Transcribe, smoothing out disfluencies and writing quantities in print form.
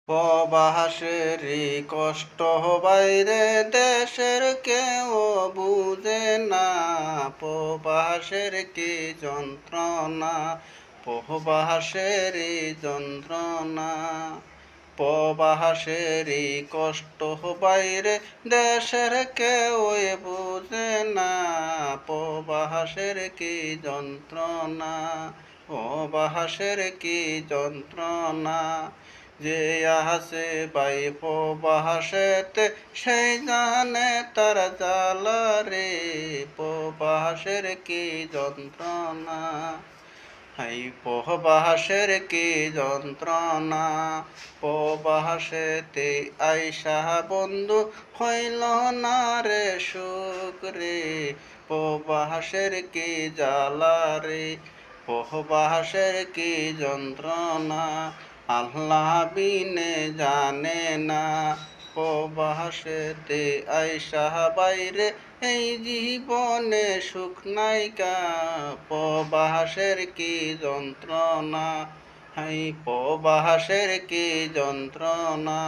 প্রবাসেরই কষ্ট বাইরে দেশের কেউ বুঝে না। প্রবাসের কি যন্ত্রণা, প্রবাসেরই যন্ত্রণা। প্রবাসেরই কষ্ট বাইরে দেশের কেউ বুঝে না। প্রবাসের কি যন্ত্রণা, প্রবাসের কি যন্ত্রণা। যে আছে বাই প্রবাসেতে সেই জানে তার জ্বালা রে। প্রবাসের কি যন্ত্রণা, হাই প্রবাসের কি যন্ত্রণা। প্রবাসেতে আইসা বন্ধু হইল না রে সুখ রে। প্রবাসের কি জ্বালা রে, প্রবাসের কি যন্ত্রণা। আল্লাহ বিনে জানে না। প্রবাসেতে আইসা বাইরে এই জীবনে সুখ নাইকা। প্রবাসের কি যন্ত্রণা, হাই প্রবাসের কি যন্ত্রণা।